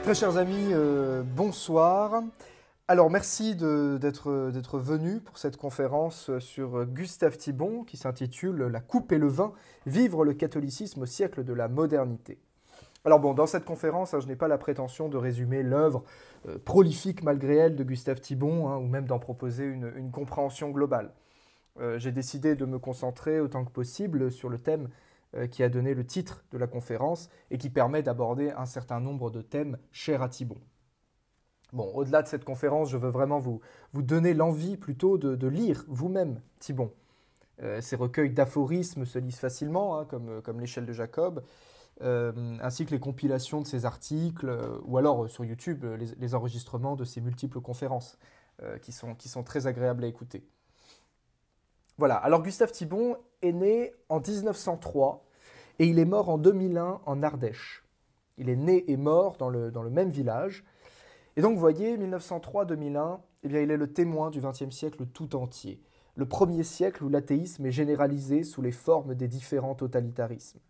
Très chers amis, bonsoir. Alors merci d'être venus pour cette conférence sur Gustave Thibon qui s'intitule « La coupe et le vin, vivre le catholicisme au siècle de la modernité ». Alors bon, dans cette conférence, je n'ai pas la prétention de résumer l'œuvre prolifique malgré elle de Gustave Thibon, ou même d'en proposer une compréhension globale. J'ai décidé de me concentrer autant que possible sur le thème qui a donné le titre de la conférence et qui permet d'aborder un certain nombre de thèmes chers à Thibon. Bon, au-delà de cette conférence, je veux vraiment vous donner l'envie plutôt de lire vous-même Thibon. Ces recueils d'aphorismes se lisent facilement, comme l'échelle de Jacob, ainsi que les compilations de ses articles, ou alors sur YouTube, les enregistrements de ses multiples conférences, qui sont très agréables à écouter. Voilà, alors Gustave Thibon est né en 1903 et il est mort en 2001 en Ardèche. Il est né et mort dans le même village. Et donc vous voyez, 1903-2001, eh bien, il est le témoin du XXe siècle tout entier. Le premier siècle où l'athéisme est généralisé sous les formes des différents totalitarismes.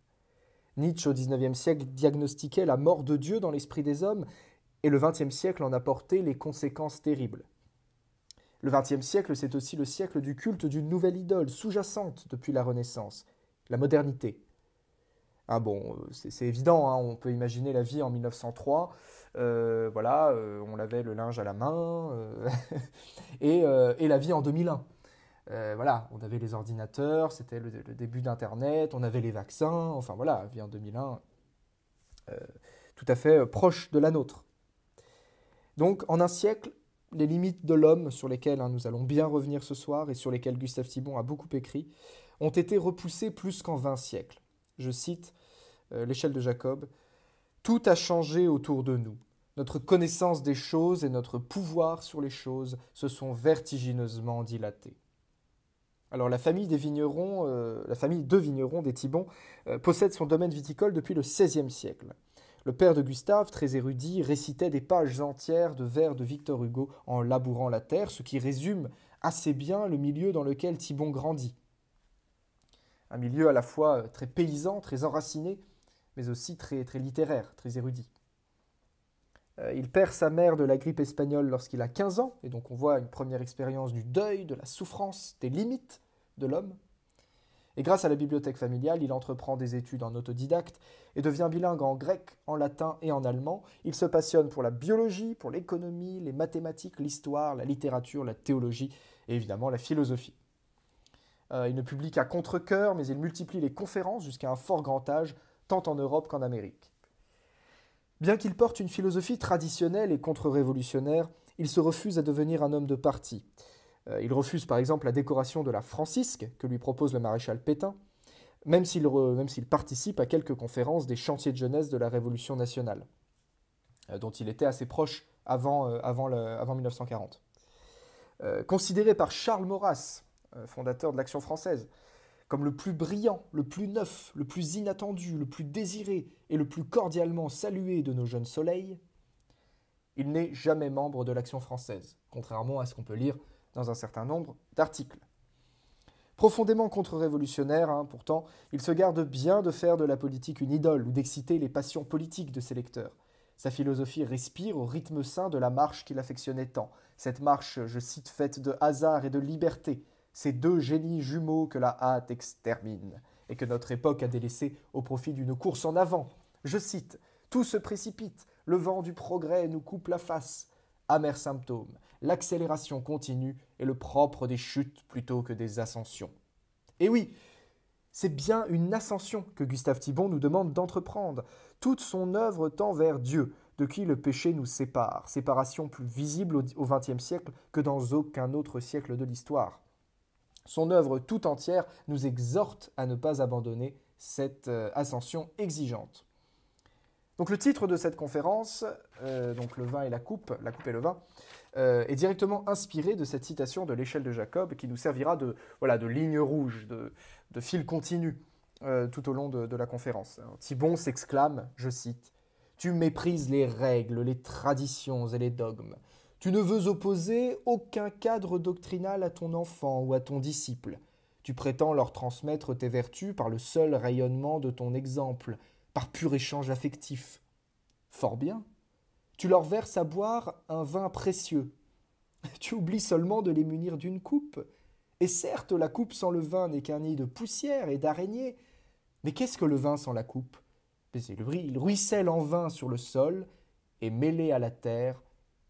Nietzsche au XIXe siècle diagnostiquait la mort de Dieu dans l'esprit des hommes et le XXe siècle en a porté les conséquences terribles. Le XXe siècle, c'est aussi le siècle du culte d'une nouvelle idole, sous-jacente depuis la Renaissance, la modernité. Ah bon, c'est évident, on peut imaginer la vie en 1903, on lavait le linge à la main, et la vie en 2001. On avait les ordinateurs, c'était le début d'Internet, on avait les vaccins, enfin voilà, la vie en 2001, tout à fait proche de la nôtre. Donc, en un siècle, les limites de l'homme, sur lesquelles nous allons bien revenir ce soir et sur lesquelles Gustave Thibon a beaucoup écrit, ont été repoussées plus qu'en 20 siècles. Je cite l'échelle de Jacob, « Tout a changé autour de nous. Notre connaissance des choses et notre pouvoir sur les choses se sont vertigineusement dilatés. » Alors la famille de vignerons des Thibon possède son domaine viticole depuis le XVIe siècle. Le père de Gustave, très érudit, récitait des pages entières de vers de Victor Hugo en labourant la terre, ce qui résume assez bien le milieu dans lequel Thibon grandit. Un milieu à la fois très paysan, très enraciné, mais aussi très littéraire, très érudit. Il perd sa mère de la grippe espagnole lorsqu'il a 15 ans, et donc on voit une première expérience du deuil, de la souffrance, des limites de l'homme. Et grâce à la bibliothèque familiale, il entreprend des études en autodidacte et devient bilingue en grec, en latin et en allemand. Il se passionne pour la biologie, pour l'économie, les mathématiques, l'histoire, la littérature, la théologie et évidemment la philosophie. Il ne publie qu'à contre-cœur, mais il multiplie les conférences jusqu'à un fort grand âge, tant en Europe qu'en Amérique. Bien qu'il porte une philosophie traditionnelle et contre-révolutionnaire, il se refuse à devenir un homme de parti. Il refuse par exemple la décoration de la Francisque que lui propose le maréchal Pétain, même s'il participe à quelques conférences des chantiers de jeunesse de la Révolution nationale, dont il était assez proche avant 1940. Considéré par Charles Maurras, fondateur de l'Action française, comme le plus brillant, le plus neuf, le plus inattendu, le plus désiré et le plus cordialement salué de nos jeunes soleils, il n'est jamais membre de l'Action française, contrairement à ce qu'on peut lire dans un certain nombre d'articles. Profondément contre-révolutionnaire, pourtant, il se garde bien de faire de la politique une idole ou d'exciter les passions politiques de ses lecteurs. Sa philosophie respire au rythme sain de la marche qu'il affectionnait tant. Cette marche, je cite, faite de hasard et de liberté, ces deux génies jumeaux que la hâte extermine, et que notre époque a délaissés au profit d'une course en avant. Je cite, « Tout se précipite, le vent du progrès nous coupe la face. Amer symptôme, l'accélération continue est le propre des chutes plutôt que des ascensions. » Et oui, c'est bien une ascension que Gustave Thibon nous demande d'entreprendre. Toute son œuvre tend vers Dieu, de qui le péché nous sépare, séparation plus visible au XXe siècle que dans aucun autre siècle de l'histoire. Son œuvre tout entière nous exhorte à ne pas abandonner cette ascension exigeante. Donc le titre de cette conférence, donc le vin et la coupe et le vin, est directement inspiré de cette citation de l'échelle de Jacob qui nous servira de ligne rouge, de fil continu tout au long de la conférence. Alors, Thibon s'exclame, je cite, « Tu méprises les règles, les traditions et les dogmes. Tu ne veux opposer aucun cadre doctrinal à ton enfant ou à ton disciple. Tu prétends leur transmettre tes vertus par le seul rayonnement de ton exemple, par pur échange affectif. Fort bien. Tu leur verses à boire un vin précieux. Tu oublies seulement de les munir d'une coupe. Et certes, la coupe sans le vin n'est qu'un nid de poussière et d'araignées. Mais qu'est-ce que le vin sans la coupe? Il ruisselle en vain sur le sol, et mêlé à la terre,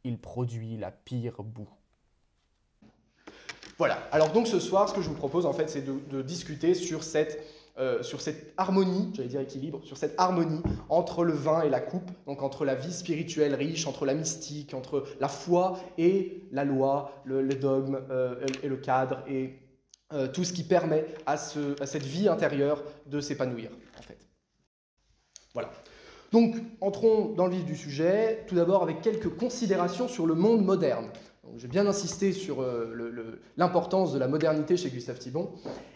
il produit la pire boue. Voilà, alors donc ce soir, ce que je vous propose en fait, c'est de discuter sur cette harmonie, j'allais dire équilibre, sur cette harmonie entre le vin et la coupe, donc entre la vie spirituelle riche, entre la mystique, entre la foi et la loi, le dogme et le cadre, et tout ce qui permet à cette vie intérieure de s'épanouir, en fait. Voilà. Donc, entrons dans le vif du sujet, tout d'abord avec quelques considérations sur le monde moderne. J'ai bien insisté sur l'importance de la modernité chez Gustave Thibon,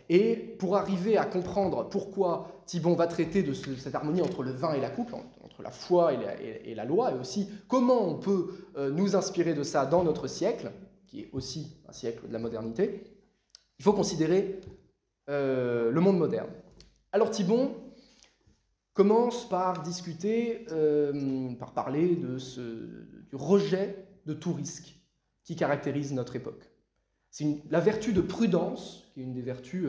et pour arriver à comprendre pourquoi Thibon va traiter de cette harmonie entre le vin et la coupe, entre la foi et la loi, et aussi comment on peut nous inspirer de ça dans notre siècle, qui est aussi un siècle de la modernité, il faut considérer le monde moderne. Alors Thibon commence par discuter, par parler du rejet de tout risque qui caractérise notre époque. C'est la vertu de prudence, qui est une des vertus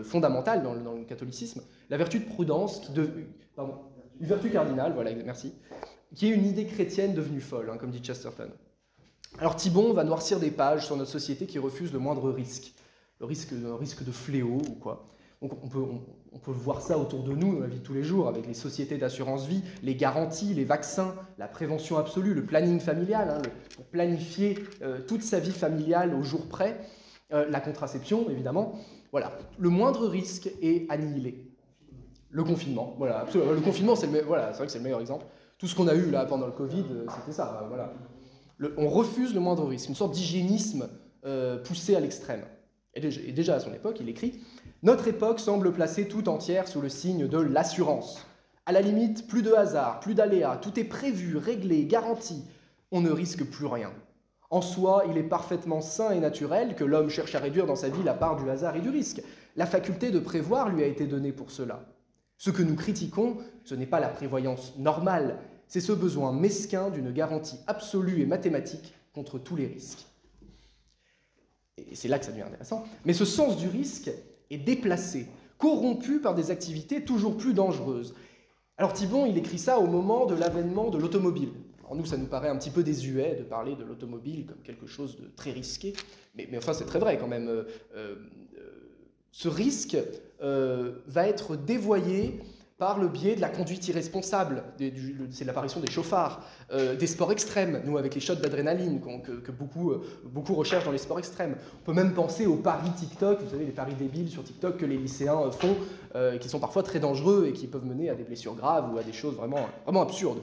fondamentales dans le catholicisme, la vertu de prudence, une vertu cardinale, voilà, merci, qui est une idée chrétienne devenue folle, comme dit Chesterton. Alors Thibon va noircir des pages sur notre société qui refuse le moindre risque, un risque de fléau ou quoi. Donc on peut voir ça autour de nous dans la vie de tous les jours, avec les sociétés d'assurance vie, les garanties, les vaccins, la prévention absolue, le planning familial, pour planifier toute sa vie familiale au jour près, la contraception évidemment. Voilà, le moindre risque est annihilé. Le confinement, voilà, absolument. Le confinement, c'est vrai que c'est le meilleur exemple. Tout ce qu'on a eu là pendant le Covid, c'était ça, voilà. On refuse le moindre risque, une sorte d'hygiénisme poussé à l'extrême. Et déjà à son époque, il écrit « Notre époque semble placée tout entière sous le signe de l'assurance. À la limite, plus de hasard, plus d'aléas, tout est prévu, réglé, garanti. On ne risque plus rien. En soi, il est parfaitement sain et naturel que l'homme cherche à réduire dans sa vie la part du hasard et du risque. La faculté de prévoir lui a été donnée pour cela. Ce que nous critiquons, ce n'est pas la prévoyance normale, c'est ce besoin mesquin d'une garantie absolue et mathématique contre tous les risques. » Et c'est là que ça devient intéressant. Mais ce sens du risque est déplacé, corrompu par des activités toujours plus dangereuses. Alors Thibon, il écrit ça au moment de l'avènement de l'automobile. Alors nous, ça nous paraît un petit peu désuet de parler de l'automobile comme quelque chose de très risqué, mais enfin c'est très vrai quand même. Ce risque va être dévoyé par le biais de la conduite irresponsable, c'est l'apparition des chauffards, des sports extrêmes, nous avec les shots d'adrénaline que beaucoup recherchent dans les sports extrêmes. On peut même penser aux paris TikTok, vous savez les paris débiles sur TikTok que les lycéens font, qui sont parfois très dangereux et qui peuvent mener à des blessures graves ou à des choses vraiment absurdes.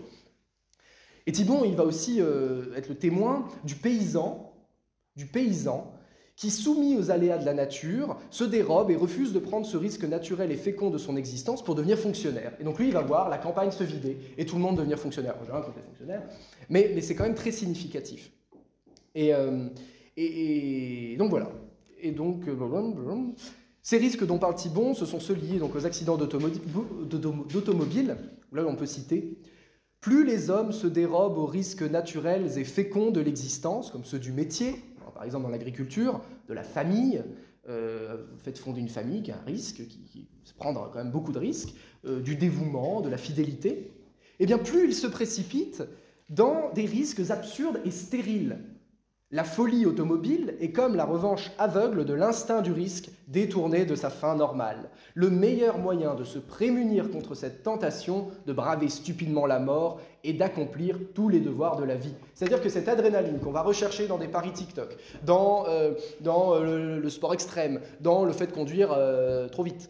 Et Thibon, il va aussi être le témoin du paysan qui, soumis aux aléas de la nature, se dérobe et refuse de prendre ce risque naturel et fécond de son existence pour devenir fonctionnaire. Et donc lui, il va voir la campagne se vider et tout le monde devenir fonctionnaire. J'ai rien contre les fonctionnaires, mais c'est quand même très significatif. Et donc voilà. Et donc, ces risques dont parle Thibon, ce sont ceux liés donc, aux accidents d'automobile, où là on peut citer « Plus les hommes se dérobent aux risques naturels et féconds de l'existence, comme ceux du métier, par exemple dans l'agriculture, de la famille, le fait de fonder une famille qui a un risque, qui se prendre quand même beaucoup de risques, du dévouement, de la fidélité, et bien plus ils se précipitent dans des risques absurdes et stériles. La folie automobile est comme la revanche aveugle de l'instinct du risque détourné de sa fin normale. Le meilleur moyen de se prémunir contre cette tentation de braver stupidement la mort est d'accomplir tous les devoirs de la vie. C'est-à-dire que cette adrénaline qu'on va rechercher dans des paris TikTok, dans le sport extrême, dans le fait de conduire trop vite,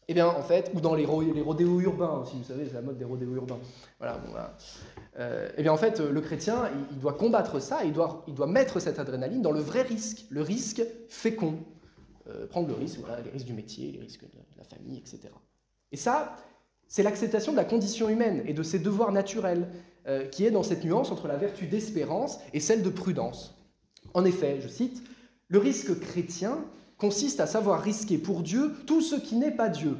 eh bien, en fait, ou dans les rodéos urbains aussi, vous savez, c'est la mode des rodéos urbains. Voilà, bon, voilà. Eh bien, en fait, le chrétien, il doit combattre ça, il doit mettre cette adrénaline dans le vrai risque, le risque fécond. Prendre le risque, voilà, les risques du métier, les risques de la famille, etc. Et ça, c'est l'acceptation de la condition humaine et de ses devoirs naturels, qui est dans cette nuance entre la vertu d'espérance et celle de prudence. En effet, je cite, « Le risque chrétien consiste à savoir risquer pour Dieu tout ce qui n'est pas Dieu.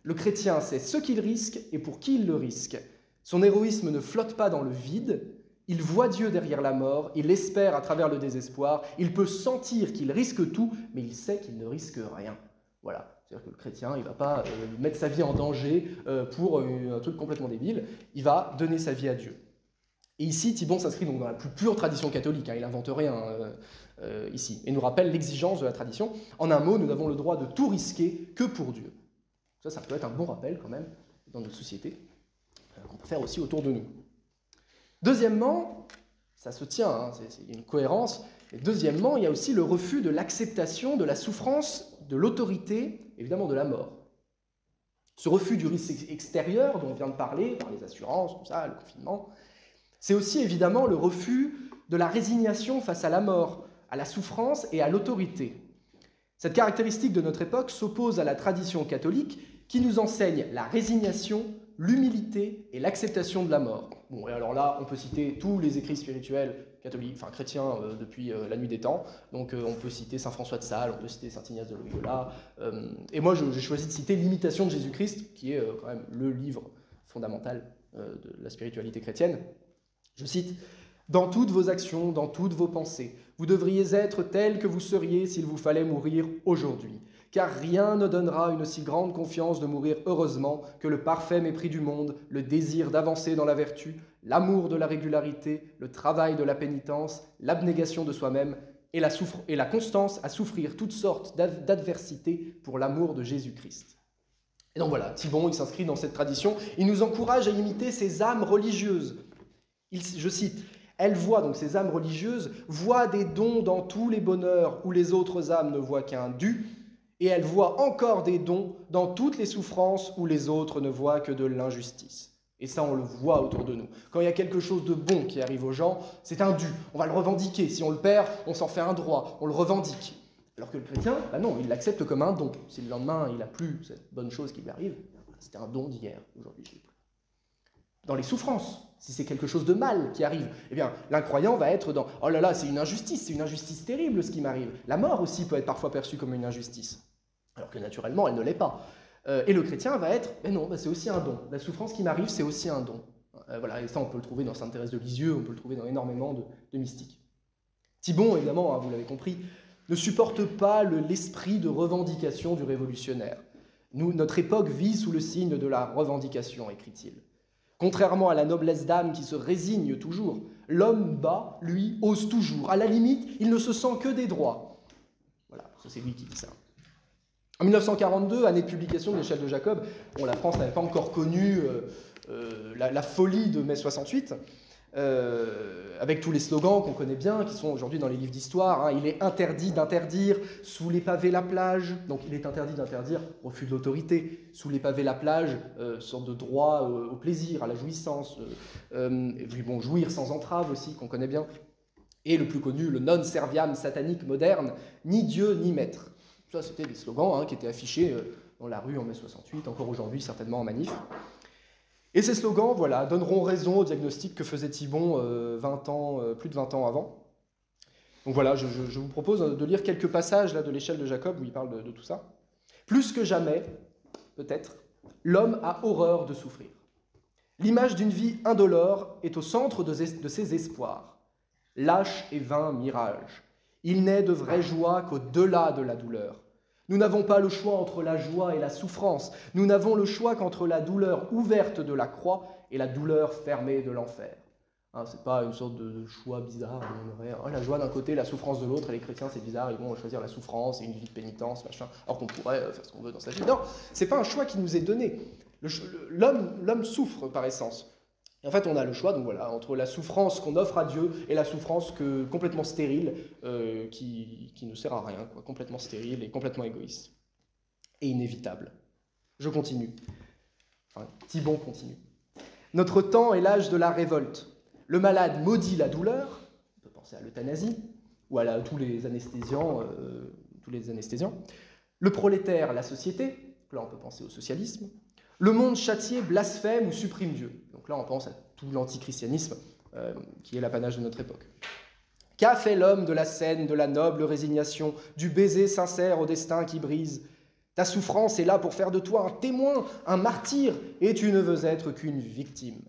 Le chrétien sait ce qu'il risque et pour qui il le risque. Son héroïsme ne flotte pas dans le vide, il voit Dieu derrière la mort, il espère à travers le désespoir, il peut sentir qu'il risque tout, mais il sait qu'il ne risque rien. Voilà, c'est-à-dire que le chrétien, il ne va pas mettre sa vie en danger pour un truc complètement débile, il va donner sa vie à Dieu. Et ici, Thibon s'inscrit donc dans la plus pure tradition catholique, il n'invente rien ici, et nous rappelle l'exigence de la tradition. En un mot, nous n'avons le droit de tout risquer que pour Dieu. Ça peut être un bon rappel quand même dans notre société, qu'on peut faire aussi autour de nous. Deuxièmement, ça se tient, il y a une cohérence, et deuxièmement, il y a aussi le refus de l'acceptation de la souffrance, de l'autorité, évidemment de la mort. Ce refus du risque extérieur dont on vient de parler, par les assurances, tout ça, le confinement, c'est aussi évidemment le refus de la résignation face à la mort, à la souffrance et à l'autorité. Cette caractéristique de notre époque s'oppose à la tradition catholique qui nous enseigne la résignation, l'humilité et l'acceptation de la mort. Bon, et alors là, on peut citer tous les écrits spirituels catholiques, enfin chrétiens depuis la nuit des temps. Donc on peut citer saint François de Sales, on peut citer saint Ignace de Loyola. Et moi, j'ai choisi de citer l'Imitation de Jésus-Christ, qui est quand même le livre fondamental de la spiritualité chrétienne. Je cite « Dans toutes vos actions, dans toutes vos pensées, vous devriez être tels que vous seriez s'il vous fallait mourir aujourd'hui. Car rien ne donnera une aussi grande confiance de mourir heureusement que le parfait mépris du monde, le désir d'avancer dans la vertu, l'amour de la régularité, le travail de la pénitence, l'abnégation de soi-même et la constance à souffrir toutes sortes d'adversités pour l'amour de Jésus-Christ. » Et donc voilà, Thibon, il s'inscrit dans cette tradition, il nous encourage à imiter ces âmes religieuses. Je cite, « Elles voient, donc ces âmes religieuses, voient des dons dans tous les bonheurs où les autres âmes ne voient qu'un dû, et elles voient encore des dons dans toutes les souffrances où les autres ne voient que de l'injustice. » Et ça, on le voit autour de nous. Quand il y a quelque chose de bon qui arrive aux gens, c'est un dû, on va le revendiquer. Si on le perd, on s'en fait un droit, on le revendique. Alors que le chrétien, bah non, il l'accepte comme un don. Si le lendemain, il n'a plus cette bonne chose qui lui arrive, c'était un don d'hier, aujourd'hui, je l'ai plus. Dans les souffrances, si c'est quelque chose de mal qui arrive, eh bien, l'incroyant va être dans « Oh là là, c'est une injustice terrible ce qui m'arrive ». La mort aussi peut être parfois perçue comme une injustice, alors que naturellement, elle ne l'est pas. Et le chrétien va être « Mais non, c'est aussi un don. La souffrance qui m'arrive, c'est aussi un don. » Voilà, et ça, on peut le trouver dans sainte Thérèse de Lisieux, on peut le trouver dans énormément de mystiques. Thibon, évidemment, vous l'avez compris, ne supporte pas l'esprit de revendication du révolutionnaire. Notre époque vit sous le signe de la revendication, écrit-il. Contrairement à la noblesse d'âme qui se résigne toujours, l'homme bas, lui, ose toujours. À la limite, il ne se sent que des droits. Voilà, ça c'est lui qui dit ça. En 1942, année de publication de l'échelle de Jacob, bon, la France n'avait pas encore connu la folie de mai 68, avec tous les slogans qu'on connaît bien, qui sont aujourd'hui dans les livres d'histoire. Il est interdit d'interdire sous les pavés la plage. Donc il est interdit d'interdire, refus de l'autorité, sous les pavés la plage, sorte de droit au plaisir, à la jouissance, et puis bon, jouir sans entrave aussi, qu'on connaît bien. Et le plus connu, le non serviam satanique moderne, ni Dieu ni maître. Ça, c'était des slogans qui étaient affichés dans la rue en mai 68, encore aujourd'hui certainement en manif. Et ces slogans, voilà, donneront raison au diagnostic que faisait Thibon plus de 20 ans avant. Donc voilà, je vous propose de lire quelques passages là, de l'échelle de Jacob où il parle de tout ça. Plus que jamais, peut-être, l'homme a horreur de souffrir. L'image d'une vie indolore est au centre de ses espoirs. Lâche et vain mirage. Il n'est de vraie joie qu'au-delà de la douleur. Nous n'avons pas le choix entre la joie et la souffrance. Nous n'avons le choix qu'entre la douleur ouverte de la croix et la douleur fermée de l'enfer. C'est pas une sorte de choix bizarre. On aurait la joie d'un côté, la souffrance de l'autre, et les chrétiens, c'est bizarre, ils vont choisir la souffrance et une vie de pénitence, machin, alors qu'on pourrait faire ce qu'on veut dans sa vie. Non, c'est pas un choix qui nous est donné. L'homme souffre par essence. Et en fait, on a le choix, donc voilà, entre la souffrance qu'on offre à Dieu et la souffrance complètement stérile, qui ne sert à rien, complètement stérile et complètement égoïste. Et inévitable. Je continue. Thibon continue. Notre temps est l'âge de la révolte. Le malade maudit la douleur, on peut penser à l'euthanasie, ou à tous les anesthésiants. Le prolétaire, la société, là on peut penser au socialisme. Le monde châtié blasphème ou supprime Dieu. Donc là, on pense à tout l'antichristianisme qui est l'apanage de notre époque. Qu'a fait l'homme de la scène, de la noble résignation, du baiser sincère au destin qui brise? Ta souffrance est là pour faire de toi un témoin, un martyr, et tu ne veux être qu'une victime.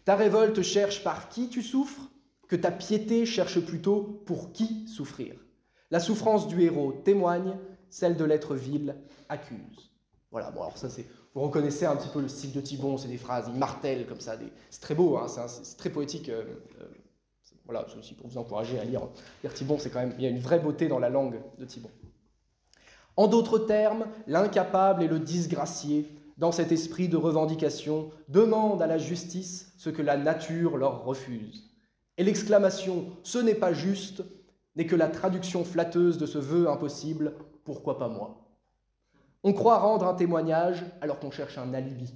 Ta révolte cherche par qui tu souffres, que ta piété cherche plutôt pour qui souffrir. La souffrance du héros témoigne, celle de l'être vil accuse. Voilà, bon alors ça c'est... Vous reconnaissez un petit peu le style de Thibon, c'est des phrases, il martèle comme ça, c'est très beau, hein, c'est très poétique. Voilà, c'est aussi pour vous encourager à lire Thibon, c'est quand même, il y a une vraie beauté dans la langue de Thibon. En d'autres termes, l'incapable et le disgracié, dans cet esprit de revendication, demandent à la justice ce que la nature leur refuse. Et l'exclamation « ce n'est pas juste » n'est que la traduction flatteuse de ce vœu impossible « pourquoi pas moi ?» On croit rendre un témoignage alors qu'on cherche un alibi.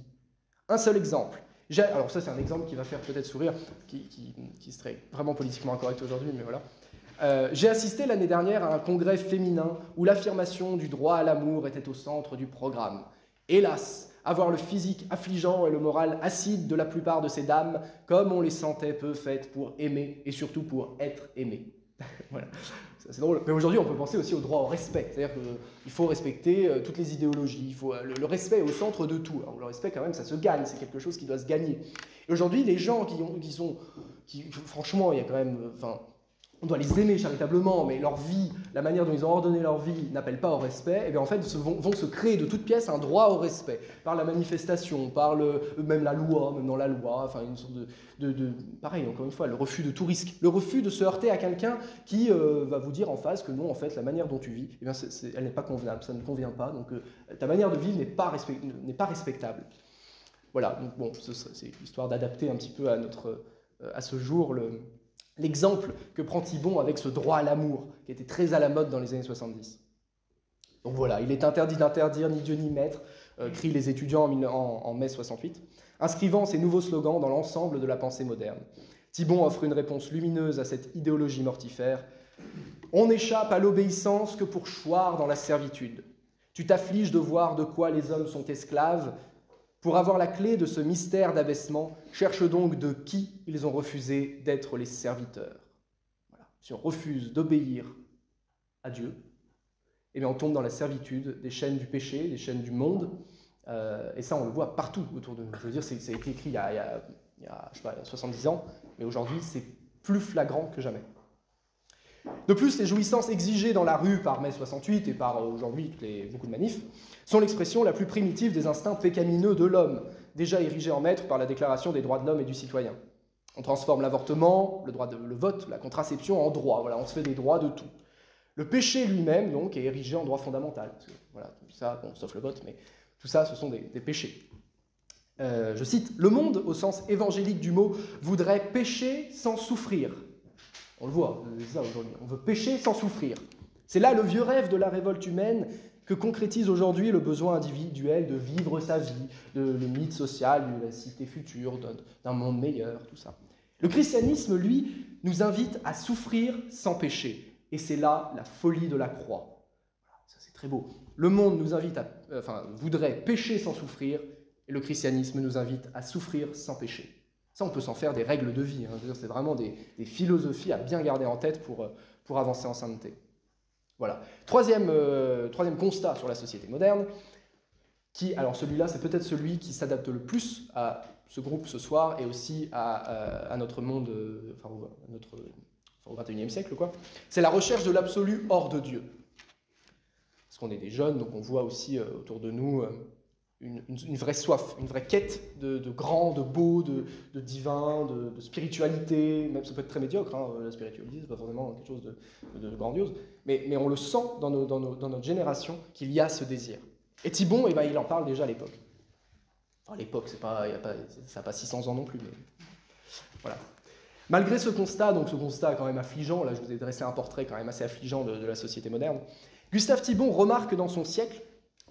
Un seul exemple. Alors ça c'est un exemple qui va faire peut-être sourire, qui serait vraiment politiquement incorrect aujourd'hui, mais voilà. J'ai assisté l'année dernière à un congrès féminin où l'affirmation du droit à l'amour était au centre du programme. Hélas, avoir le physique affligeant et le moral acide de la plupart de ces dames, comme on les sentait peu faites pour aimer et surtout pour être aimées. Voilà. C'est drôle. Mais aujourd'hui, on peut penser aussi au droit au respect. C'est-à-dire qu'il faut respecter toutes les idéologies. Il faut, le respect est au centre de tout. Alors, le respect, quand même, ça se gagne. C'est quelque chose qui doit se gagner. Et aujourd'hui, les gens franchement, il y a quand même... on doit les aimer charitablement, mais leur vie, la manière dont ils ont ordonné leur vie n'appelle pas au respect, et bien en fait vont se créer de toutes pièces un droit au respect, par la manifestation, par même la loi, même dans la loi, enfin une sorte pareil, encore une fois, le refus de tout risque, le refus de se heurter à quelqu'un qui va vous dire en face que non, en fait, la manière dont tu vis, eh bien, elle n'est pas convenable, ça ne convient pas, donc ta manière de vivre n'est pas respectable. Voilà, donc bon, c'est histoire d'adapter un petit peu à ce jour l'exemple que prend Thibon avec ce droit à l'amour, qui était très à la mode dans les années 70. Donc voilà, il est interdit d'interdire, ni Dieu ni maître, crient les étudiants en mai 68, inscrivant ces nouveaux slogans dans l'ensemble de la pensée moderne. Thibon offre une réponse lumineuse à cette idéologie mortifère. On n'échappe à l'obéissance que pour choir dans la servitude. Tu t'affliges de voir de quoi les hommes sont esclaves. Pour avoir la clé de ce mystère d'abaissement, cherche donc de qui ils ont refusé d'être les serviteurs. Voilà. Si on refuse d'obéir à Dieu, eh bien on tombe dans la servitude des chaînes du péché, des chaînes du monde, et ça on le voit partout autour de nous. Je veux dire, ça a été écrit il y a 70 ans, mais aujourd'hui c'est plus flagrant que jamais. De plus, les jouissances exigées dans la rue par mai 68 et par aujourd'hui beaucoup de manifs sont l'expression la plus primitive des instincts pécamineux de l'homme, déjà érigés en maître par la Déclaration des droits de l'homme et du citoyen. On transforme l'avortement, le vote, la contraception en droit. Voilà, on se fait des droits de tout. Le péché lui-même, donc, est érigé en droit fondamental. Parce que, voilà, tout ça, bon, sauf le vote, mais tout ça, ce sont des péchés. Je cite, « Le monde, au sens évangélique du mot, voudrait pécher sans souffrir. » On le voit, c'est ça aujourd'hui. On veut pécher sans souffrir. C'est là le vieux rêve de la révolte humaine que concrétise aujourd'hui le besoin individuel de vivre sa vie, le mythe social, de la cité future, d'un monde meilleur, tout ça. Le christianisme, lui, nous invite à souffrir sans péché. Et c'est là la folie de la croix. Voilà, ça c'est très beau. Le monde nous invite voudrait pécher sans souffrir, et le christianisme nous invite à souffrir sans péché. Ça, on peut s'en faire des règles de vie. Hein. C'est vraiment des philosophies à bien garder en tête pour avancer en sainteté. Voilà. Troisième constat sur la société moderne, alors celui-là, c'est peut-être celui qui s'adapte le plus à ce groupe ce soir et aussi à notre monde, au XXIe siècle, quoi. C'est la recherche de l'absolu hors de Dieu. Parce qu'on est des jeunes, donc on voit aussi autour de nous une vraie soif, une vraie quête de grand, de beau, de divin, de spiritualité. Même ça peut être très médiocre, hein, la spiritualité, c'est pas forcément quelque chose de grandiose, mais on le sent dans notre génération qu'il y a ce désir. Et Thibon, il en parle déjà à l'époque. À l'époque, ça n'a pas 600 ans non plus, mais voilà. Malgré ce constat, donc ce constat quand même affligeant, là je vous ai dressé un portrait quand même assez affligeant de la société moderne, Gustave Thibon remarque dans son siècle,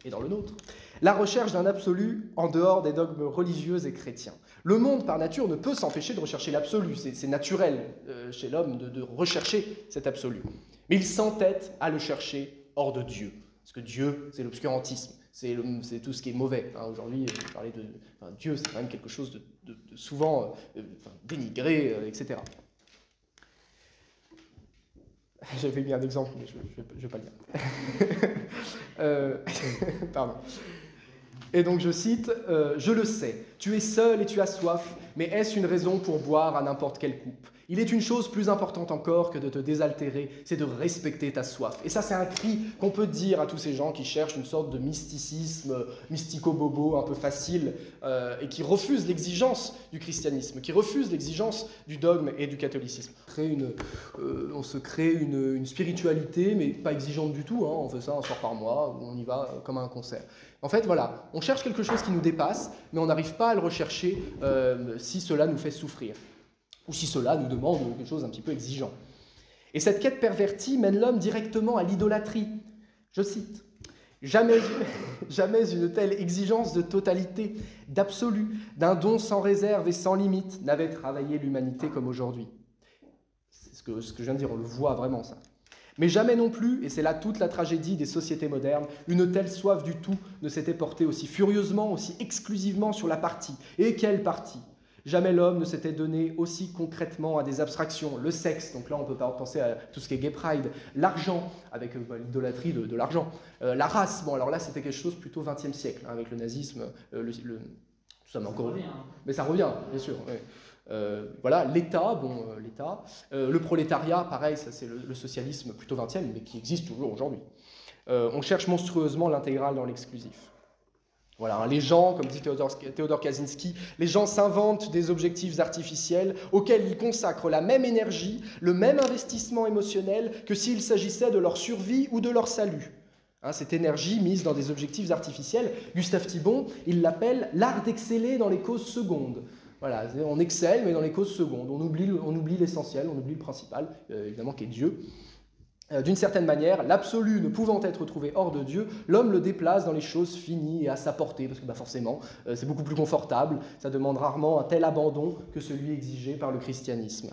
et dans le nôtre, la recherche d'un absolu en dehors des dogmes religieux et chrétiens. Le monde, par nature, ne peut s'empêcher de rechercher l'absolu. C'est naturel chez l'homme de rechercher cet absolu. Mais il s'entête à le chercher hors de Dieu. Parce que Dieu, c'est l'obscurantisme, c'est tout ce qui est mauvais. Hein, aujourd'hui, parler de Dieu, c'est quand même quelque chose de souvent dénigré, etc. J'avais mis un exemple, mais je ne vais pas le dire. Pardon. Et donc je cite, je le sais, tu es seul et tu as soif, mais est-ce une raison pour boire à n'importe quelle coupe? Il est une chose plus importante encore que de te désaltérer, c'est de respecter ta soif. Et ça, c'est un cri qu'on peut dire à tous ces gens qui cherchent une sorte de mysticisme, mystico-bobo un peu facile, et qui refusent l'exigence du christianisme, qui refusent l'exigence du dogme et du catholicisme. On se crée une spiritualité, mais pas exigeante du tout, hein. On fait ça un soir par mois, où on y va comme à un concert. En fait, voilà, on cherche quelque chose qui nous dépasse, mais on n'arrive pas à le rechercher si cela nous fait souffrir, ou si cela nous demande quelque chose d'un petit peu exigeant. Et cette quête pervertie mène l'homme directement à l'idolâtrie. Je cite, « Jamais une telle exigence de totalité, d'absolu, d'un don sans réserve et sans limite n'avait travaillé l'humanité comme aujourd'hui. » C'est ce que je viens de dire, on le voit vraiment ça. Mais jamais non plus, et c'est là toute la tragédie des sociétés modernes, une telle soif du tout ne s'était portée aussi furieusement, aussi exclusivement sur la partie. Et quelle partie ? Jamais l'homme ne s'était donné aussi concrètement à des abstractions. Le sexe, donc là on peut penser à tout ce qui est gay pride, l'argent, avec l'idolâtrie de l'argent, la race, bon alors là c'était quelque chose plutôt 20e siècle, hein, avec le nazisme, tout ça, mais encore... Mais ça revient, bien sûr, ouais. Voilà, l'État, le prolétariat, pareil, ça c'est le socialisme plutôt 20e, mais qui existe toujours aujourd'hui. On cherche monstrueusement l'intégral dans l'exclusif. Voilà, hein, les gens, comme dit Théodore Kaczynski, les gens s'inventent des objectifs artificiels auxquels ils consacrent la même énergie, le même investissement émotionnel que s'il s'agissait de leur survie ou de leur salut. Hein, cette énergie mise dans des objectifs artificiels, Gustave Thibon, il l'appelle l'art d'exceller dans les causes secondes. Voilà, on excelle, mais dans les causes secondes. On oublie l'essentiel, on oublie le principal, évidemment, qui est Dieu. D'une certaine manière, l'absolu ne pouvant être trouvé hors de Dieu, l'homme le déplace dans les choses finies et à sa portée, parce que forcément, c'est beaucoup plus confortable, ça demande rarement un tel abandon que celui exigé par le christianisme.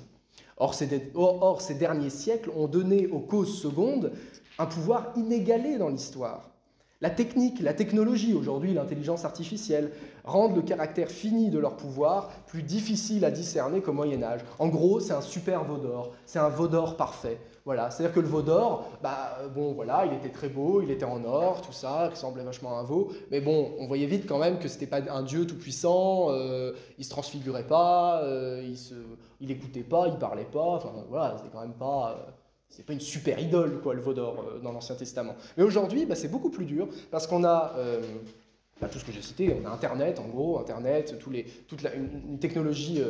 Or, ces derniers siècles ont donné aux causes secondes un pouvoir inégalé dans l'histoire. La technique, la technologie, aujourd'hui l'intelligence artificielle, rendent le caractère fini de leur pouvoir plus difficile à discerner qu'au Moyen-Âge. En gros, c'est un super veau d'or, c'est un veau d'or parfait. Voilà, c'est-à-dire que le veau d'or, bon voilà, il était très beau, il était en or, tout ça, il ressemblait vachement à un veau, mais bon, on voyait vite quand même que c'était pas un dieu tout-puissant, il se transfigurait pas, il écoutait pas, il parlait pas, enfin voilà, c'était quand même pas... C'est pas une super idole, quoi, le veau d'or dans l'Ancien Testament. Mais aujourd'hui, c'est beaucoup plus dur, parce qu'on a tout ce que j'ai cité, on a Internet, en gros, Internet, une technologie,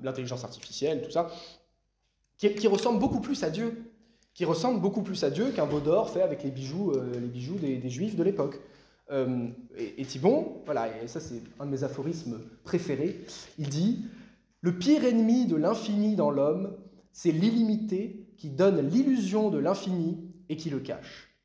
l'intelligence artificielle, tout ça, qui ressemble beaucoup plus à Dieu, qu'un veau d'or fait avec les bijoux des Juifs de l'époque. Et Thibon, voilà, et ça c'est un de mes aphorismes préférés, il dit « Le pire ennemi de l'infini dans l'homme, c'est l'illimité qui donne l'illusion de l'infini et qui le cache.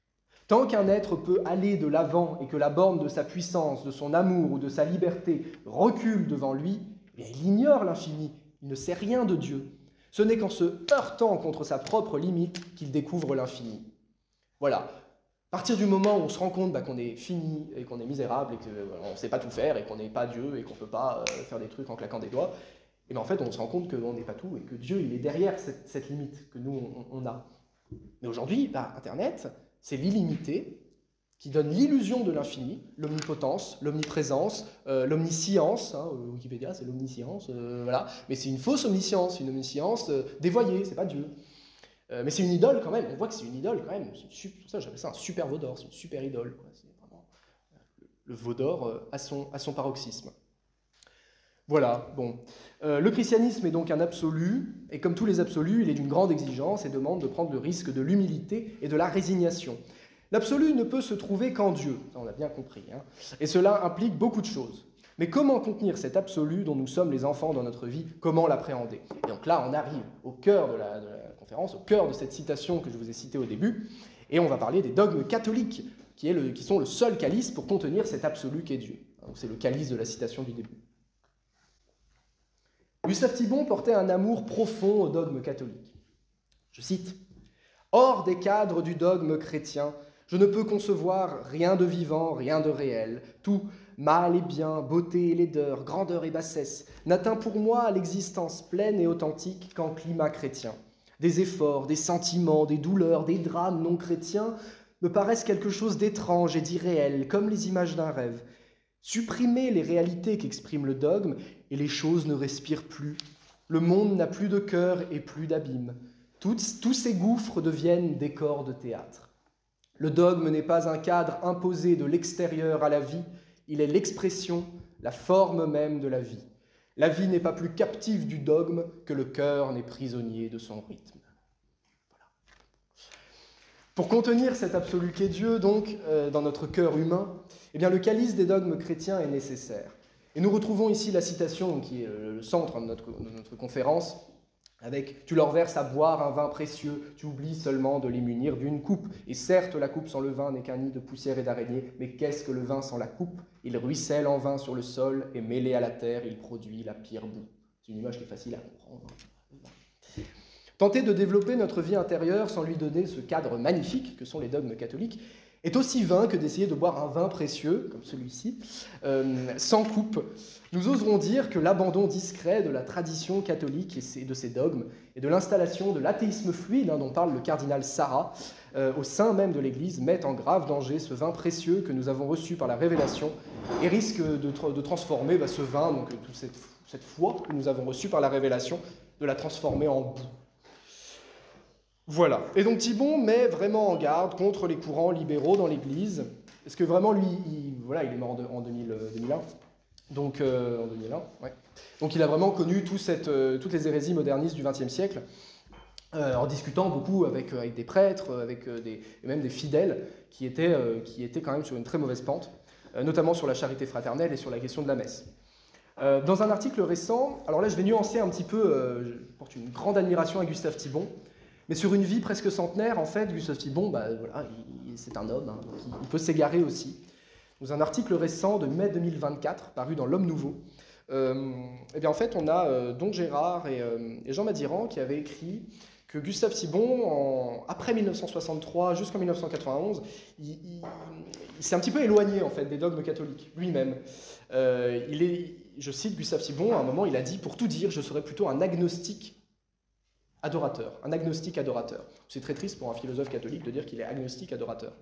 Tant qu'un être peut aller de l'avant et que la borne de sa puissance, de son amour ou de sa liberté recule devant lui, il ignore l'infini, il ne sait rien de Dieu. Ce n'est qu'en se heurtant contre sa propre limite qu'il découvre l'infini. » Voilà. À partir du moment où on se rend compte qu'on est fini et qu'on est misérable et qu'on ne sait pas tout faire et qu'on n'est pas Dieu et qu'on ne peut pas faire des trucs en claquant des doigts, et bien en fait, on se rend compte qu'on n'est pas tout et que Dieu, il est derrière cette limite que nous, on a. Mais aujourd'hui, Internet, c'est l'illimité qui donne l'illusion de l'infini, l'omnipotence, l'omniprésence, l'omniscience. Hein, Wikipédia, c'est l'omniscience, voilà. Mais c'est une fausse omniscience, une omniscience dévoyée, c'est pas Dieu. Mais c'est une idole quand même, on voit que c'est une idole quand même. C'est pour ça, j'appelle ça un super veau d'or, c'est une super idole. C'est vraiment le veau d'or à son paroxysme. Voilà, bon. Le christianisme est donc un absolu, et comme tous les absolus, il est d'une grande exigence et demande de prendre le risque de l'humilité et de la résignation. L'absolu ne peut se trouver qu'en Dieu, ça on l'a bien compris, hein, et cela implique beaucoup de choses. Mais comment contenir cet absolu dont nous sommes les enfants dans notre vie? Comment l'appréhender? Et donc là, on arrive au cœur de la conférence, au cœur de cette citation que je vous ai citée au début, et on va parler des dogmes catholiques, qui sont le seul calice pour contenir cet absolu qu'est Dieu. C'est le calice de la citation du début. Gustave Thibon portait un amour profond au dogme catholique. Je cite « Hors des cadres du dogme chrétien, je ne peux concevoir rien de vivant, rien de réel. Tout, mal et bien, beauté et laideur, grandeur et bassesse, n'atteint pour moi l'existence pleine et authentique qu'en climat chrétien. Des efforts, des sentiments, des douleurs, des drames non chrétiens, me paraissent quelque chose d'étrange et d'irréel, comme les images d'un rêve. Supprimez les réalités qu'exprime le dogme, et les choses ne respirent plus. Le monde n'a plus de cœur et plus d'abîme. Tous ces gouffres deviennent décors de théâtre. Le dogme n'est pas un cadre imposé de l'extérieur à la vie, il est l'expression, la forme même de la vie. La vie n'est pas plus captive du dogme que le cœur n'est prisonnier de son rythme. Voilà. Pour contenir cet absolu qu'est Dieu, donc, dans notre cœur humain, eh bien, le calice des dogmes chrétiens est nécessaire. Et nous retrouvons ici la citation qui est le centre de notre conférence, avec « Tu leur verses à boire un vin précieux, tu oublies seulement de les munir d'une coupe. Et certes, la coupe sans le vin n'est qu'un nid de poussière et d'araignées, mais qu'est-ce que le vin sans la coupe? Il ruisselle en vain sur le sol, et mêlé à la terre, il produit la pire boue. » C'est une image qui est facile à comprendre. Tenter de développer notre vie intérieure sans lui donner ce cadre magnifique que sont les dogmes catholiques est aussi vain que d'essayer de boire un vin précieux, comme celui-ci, sans coupe. Nous oserons dire que l'abandon discret de la tradition catholique et de ses dogmes, et de l'installation de l'athéisme fluide, dont parle le cardinal Sarah, au sein même de l'Église, met en grave danger ce vin précieux que nous avons reçu par la révélation, et risque de transformer ce vin, donc toute cette foi que nous avons reçue par la révélation, de la transformer en boue. Voilà. Et donc Thibon met vraiment en garde contre les courants libéraux dans l'Église, parce que vraiment, lui, il est mort en 2001. Donc, en 2001, ouais. Donc il a vraiment connu toutes les hérésies modernistes du XXe siècle, en discutant beaucoup avec des prêtres, et même des fidèles qui étaient quand même sur une très mauvaise pente, notamment sur la charité fraternelle et sur la question de la messe. Dans un article récent, alors là je vais nuancer un petit peu, je porte une grande admiration à Gustave Thibon, mais sur une vie presque centenaire, en fait, Gustave Thibon, c'est un homme, donc il peut s'égarer aussi. Dans un article récent de mai 2024, paru dans l'Homme Nouveau, en fait, on a Don Gérard et Jean Madiran qui avaient écrit que Gustave Thibon, après 1963 jusqu'en 1991, il s'est un petit peu éloigné en fait, des dogmes catholiques, lui-même. Je cite Gustave Thibon, à un moment, il a dit « Pour tout dire, je serais plutôt un agnostique adorateur. » Un agnostique adorateur. C'est très triste pour un philosophe catholique de dire qu'il est agnostique adorateur.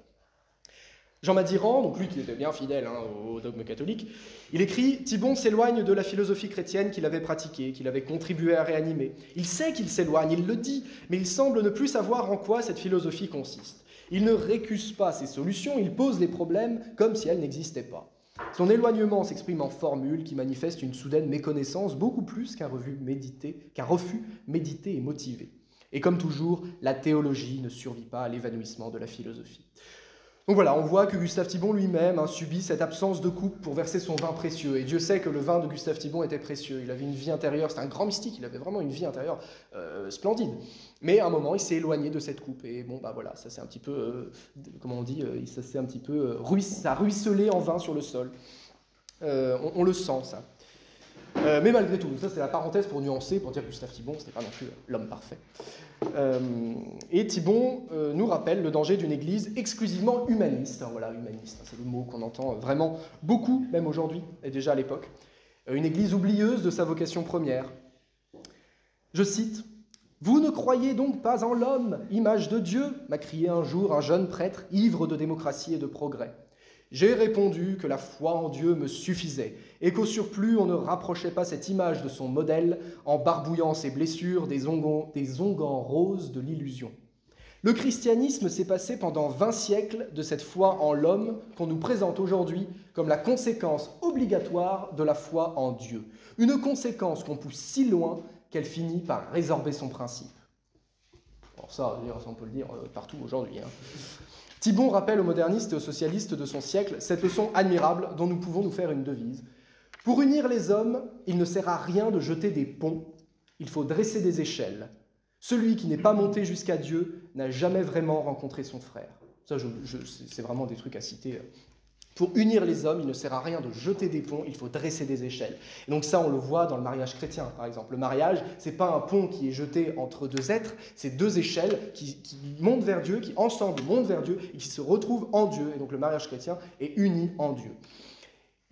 Jean Madiran, donc lui qui était bien fidèle au dogme catholique, il écrit « Thibon s'éloigne de la philosophie chrétienne qu'il avait pratiquée, qu'il avait contribué à réanimer. Il sait qu'il s'éloigne, il le dit, mais il semble ne plus savoir en quoi cette philosophie consiste. Il ne récuse pas ses solutions, il pose les problèmes comme si elles n'existaient pas. Son éloignement s'exprime en formules qui manifestent une soudaine méconnaissance beaucoup plus qu'un refus médité et motivé. Et comme toujours, la théologie ne survit pas à l'évanouissement de la philosophie. » Donc voilà, on voit que Gustave Thibon lui-même subit cette absence de coupe pour verser son vin précieux. Et Dieu sait que le vin de Gustave Thibon était précieux. Il avait une vie intérieure, c'était un grand mystique, il avait vraiment une vie intérieure splendide. Mais à un moment, il s'est éloigné de cette coupe. Et bon, voilà, ça c'est un petit peu, comment on dit, ça s'est un petit peu, ça a ruisselé en vin sur le sol. On le sent, ça. Mais malgré tout, ça c'est la parenthèse pour nuancer, pour dire que Gustave Thibon, ce n'est pas non plus l'homme parfait. Et Thibon nous rappelle le danger d'une église exclusivement humaniste. Voilà, humaniste, c'est le mot qu'on entend vraiment beaucoup, même aujourd'hui, et déjà à l'époque. Une église oublieuse de sa vocation première. Je cite, « Vous ne croyez donc pas en l'homme, image de Dieu ?» m'a crié un jour un jeune prêtre, ivre de démocratie et de progrès. J'ai répondu que la foi en Dieu me suffisait et qu'au surplus, on ne rapprochait pas cette image de son modèle en barbouillant ses blessures des onguents roses de l'illusion. Le christianisme s'est passé pendant 20 siècles de cette foi en l'homme qu'on nous présente aujourd'hui comme la conséquence obligatoire de la foi en Dieu. Une conséquence qu'on pousse si loin qu'elle finit par résorber son principe. Alors ça, on peut le dire partout aujourd'hui. Thibon rappelle aux modernistes et aux socialistes de son siècle cette leçon admirable dont nous pouvons nous faire une devise. Pour unir les hommes, il ne sert à rien de jeter des ponts, il faut dresser des échelles. Celui qui n'est pas monté jusqu'à Dieu n'a jamais vraiment rencontré son frère. Ça, c'est vraiment des trucs à citer. Pour unir les hommes, il ne sert à rien de jeter des ponts, il faut dresser des échelles. Et donc ça, on le voit dans le mariage chrétien, par exemple. Le mariage, ce n'est pas un pont qui est jeté entre deux êtres, c'est deux échelles qui montent vers Dieu, qui ensemble montent vers Dieu et qui se retrouvent en Dieu. Et donc le mariage chrétien est uni en Dieu.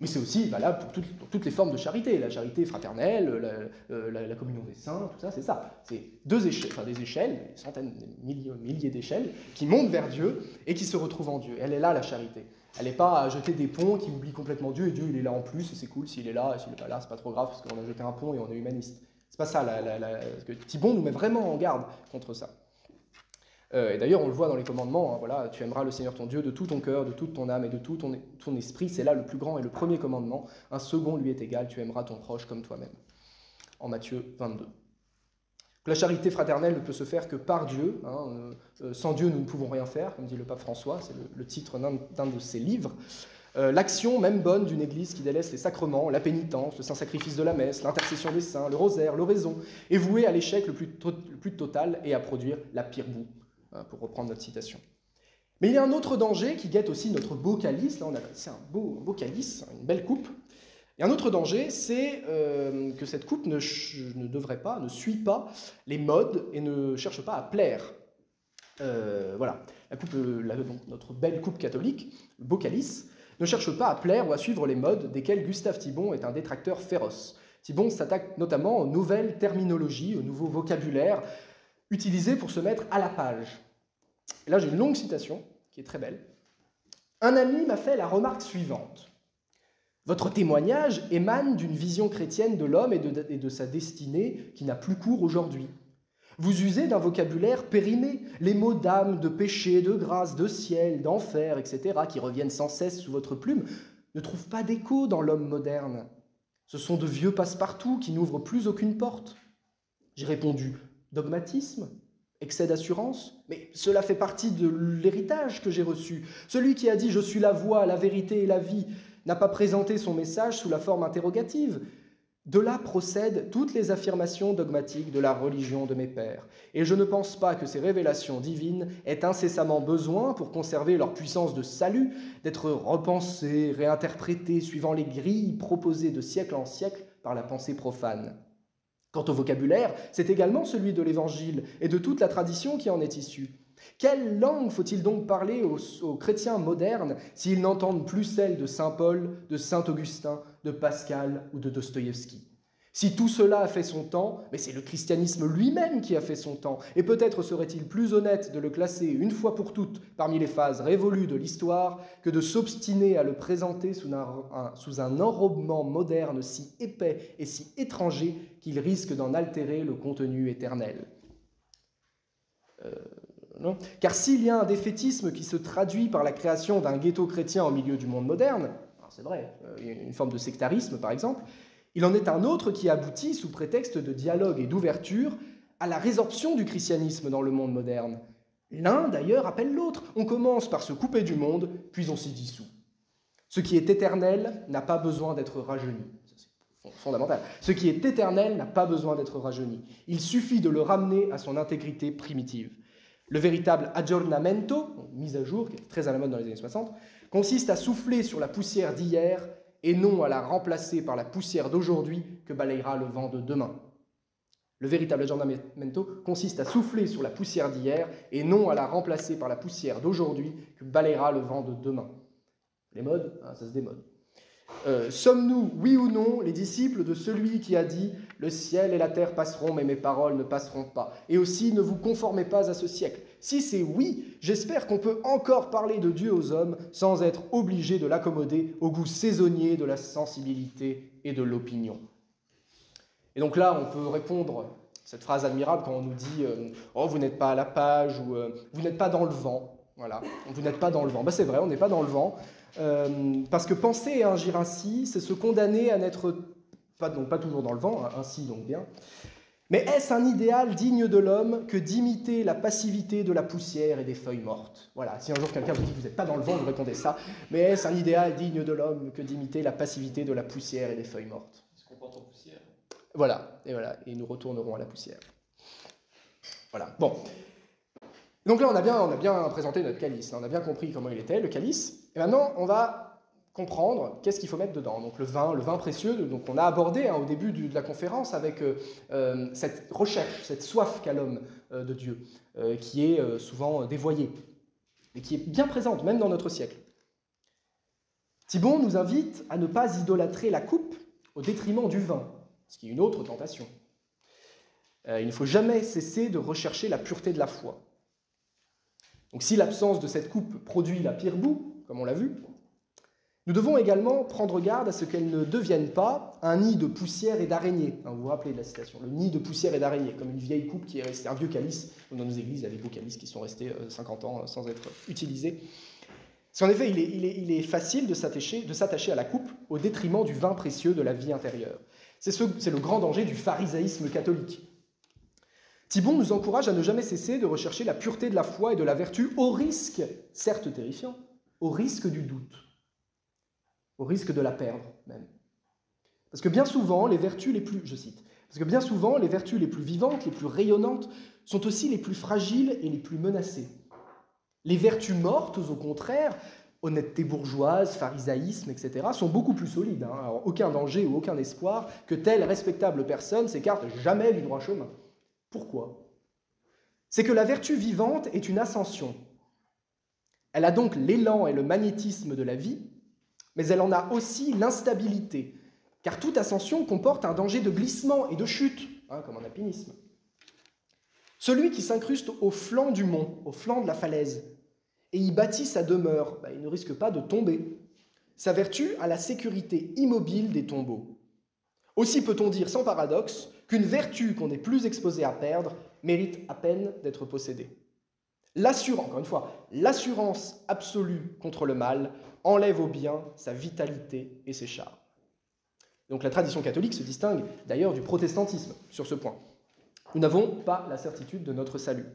Mais c'est aussi valable pour toutes les formes de charité, la charité fraternelle, la communion des saints, tout ça, c'est ça. C'est des échelles, des centaines, des milliers d'échelles, qui montent vers Dieu et qui se retrouvent en Dieu. Elle est là, la charité. Elle n'est pas à jeter des ponts qui oublient complètement Dieu, et Dieu, il est là en plus, et c'est cool s'il est là, et s'il n'est pas là, c'est pas trop grave, parce qu'on a jeté un pont et on est humaniste. C'est pas ça, parce que Thibon nous met vraiment en garde contre ça. Et d'ailleurs, on le voit dans les commandements, hein, voilà, tu aimeras le Seigneur ton Dieu de tout ton cœur, de toute ton âme et de tout ton esprit. C'est là le plus grand et le premier commandement. Un second lui est égal, tu aimeras ton proche comme toi-même. En Matthieu 22. La charité fraternelle ne peut se faire que par Dieu. Hein, sans Dieu, nous ne pouvons rien faire, comme dit le pape François, c'est le titre d'un de ses livres. L'action, même bonne, d'une église qui délaisse les sacrements, la pénitence, le saint sacrifice de la messe, l'intercession des saints, le rosaire, l'oraison, est vouée à l'échec le plus total et à produire la pire boue, pour reprendre notre citation. Mais il y a un autre danger qui guette aussi notre beau calice. Là, on a c'est un beau calice, une belle coupe. Et un autre danger, c'est que cette coupe ne suit pas les modes et ne cherche pas à plaire. Voilà, donc notre belle coupe catholique, le beau calice, ne cherche pas à plaire ou à suivre les modes desquels Gustave Thibon est un détracteur féroce. Thibon s'attaque notamment aux nouvelles terminologies, au nouveau vocabulaire utilisé pour se mettre à la page. Et là, j'ai une longue citation qui est très belle. « Un ami m'a fait la remarque suivante. Votre témoignage émane d'une vision chrétienne de l'homme et de sa destinée qui n'a plus cours aujourd'hui. Vous usez d'un vocabulaire périmé, les mots d'âme, de péché, de grâce, de ciel, d'enfer, etc., qui reviennent sans cesse sous votre plume, ne trouvent pas d'écho dans l'homme moderne. Ce sont de vieux passe-partout qui n'ouvrent plus aucune porte. » J'ai répondu, dogmatisme, excès d'assurance, mais cela fait partie de l'héritage que j'ai reçu. Celui qui a dit « je suis la voie, la vérité et la vie » n'a pas présenté son message sous la forme interrogative. De là procèdent toutes les affirmations dogmatiques de la religion de mes pères. Et je ne pense pas que ces révélations divines aient incessamment besoin, pour conserver leur puissance de salut, d'être repensées, réinterprétées, suivant les grilles proposées de siècle en siècle par la pensée profane. Quant au vocabulaire, c'est également celui de l'Évangile et de toute la tradition qui en est issue. Quelle langue faut-il donc parler aux chrétiens modernes s'ils n'entendent plus celle de saint Paul, de saint Augustin, de Pascal ou de Dostoïevski? Si tout cela a fait son temps, mais c'est le christianisme lui-même qui a fait son temps, et peut-être serait-il plus honnête de le classer une fois pour toutes parmi les phases révolues de l'histoire que de s'obstiner à le présenter sous un enrobement moderne si épais et si étranger qu'il risque d'en altérer le contenu éternel. Non. Car s'il y a un défaitisme qui se traduit par la création d'un ghetto chrétien au milieu du monde moderne, c'est vrai, une forme de sectarisme par exemple, il en est un autre qui aboutit, sous prétexte de dialogue et d'ouverture, à la résorption du christianisme dans le monde moderne. L'un, d'ailleurs, appelle l'autre. On commence par se couper du monde, puis on s'y dissout. Ce qui est éternel n'a pas besoin d'être rajeuni. C'est fondamental. Ce qui est éternel n'a pas besoin d'être rajeuni. Il suffit de le ramener à son intégrité primitive. Le véritable aggiornamento, mise à jour, qui est très à la mode dans les années 60, consiste à souffler sur la poussière d'hier et non à la remplacer par la poussière d'aujourd'hui que balayera le vent de demain. Le véritable aggiornamento consiste à souffler sur la poussière d'hier et non à la remplacer par la poussière d'aujourd'hui que balayera le vent de demain. Les modes, ça se démode. Sommes-nous, oui ou non, les disciples de celui qui a dit « Le ciel et la terre passeront, mais mes paroles ne passeront pas ». Et aussi, ne vous conformez pas à ce siècle. Si c'est oui, j'espère qu'on peut encore parler de Dieu aux hommes sans être obligé de l'accommoder au goût saisonnier de la sensibilité et de l'opinion. Et donc là, on peut répondre cette phrase admirable quand on nous dit « Oh, vous n'êtes pas à la page » ou « Vous n'êtes pas dans le vent ». Voilà, vous n'êtes pas dans le vent. Ben, c'est vrai, on n'est pas dans le vent. Parce que penser et agir ainsi, c'est se condamner à n'être pas toujours dans le vent, ainsi donc bien. Mais est-ce un idéal digne de l'homme que d'imiter la passivité de la poussière et des feuilles mortes? Voilà, si un jour quelqu'un vous dit que vous n'êtes pas dans le vent, vous répondez ça. Mais est-ce un idéal digne de l'homme que d'imiter la passivité de la poussière et des feuilles mortes? Il se comporte en poussière. Voilà, et nous retournerons à la poussière. Voilà, bon. Donc là, on a bien présenté notre calice, on a bien compris comment il était, le calice. Et maintenant, on va comprendre qu'est-ce qu'il faut mettre dedans. Donc le vin précieux, donc on a abordé au début de la conférence avec cette recherche, cette soif qu'a l'homme de Dieu, qui est souvent dévoyée, et qui est bien présente, même dans notre siècle. Thibon nous invite à ne pas idolâtrer la coupe au détriment du vin, ce qui est une autre tentation. Il ne faut jamais cesser de rechercher la pureté de la foi. Donc si l'absence de cette coupe produit la pire boue, comme on l'a vu, nous devons également prendre garde à ce qu'elle ne devienne pas un nid de poussière et d'araignées. Vous vous rappelez de la citation, le nid de poussière et d'araignées, comme une vieille coupe qui est restée, un vieux calice. Dans nos églises, il y a des beaux calices qui sont restés 50 ans sans être utilisés. Parce qu'en effet, il est facile de s'attacher à la coupe au détriment du vin précieux de la vie intérieure. C'est le grand danger du pharisaïsme catholique. Thibon nous encourage à ne jamais cesser de rechercher la pureté de la foi et de la vertu au risque, certes terrifiant, au risque du doute, au risque de la perdre même. Parce que bien souvent, les vertus les plus, je cite, parce que bien souvent, les vertus les plus vivantes, les plus rayonnantes, sont aussi les plus fragiles et les plus menacées. Les vertus mortes, au contraire, honnêteté bourgeoise, pharisaïsme, etc., sont beaucoup plus solides. Alors, aucun danger ou aucun espoir que telle respectable personne s'écarte jamais du droit chemin. Pourquoi ? C'est que la vertu vivante est une ascension. Elle a donc l'élan et le magnétisme de la vie, mais elle en a aussi l'instabilité, car toute ascension comporte un danger de glissement et de chute, comme en alpinisme. Celui qui s'incruste au flanc du mont, au flanc de la falaise, et y bâtit sa demeure, il ne risque pas de tomber. Sa vertu a la sécurité immobile des tombeaux. Aussi peut-on dire sans paradoxe qu'une vertu qu'on est plus exposé à perdre mérite à peine d'être possédée. Encore une fois, l'assurance absolue contre le mal enlève au bien sa vitalité et ses charmes. Donc la tradition catholique se distingue d'ailleurs du protestantisme sur ce point. Nous n'avons pas la certitude de notre salut.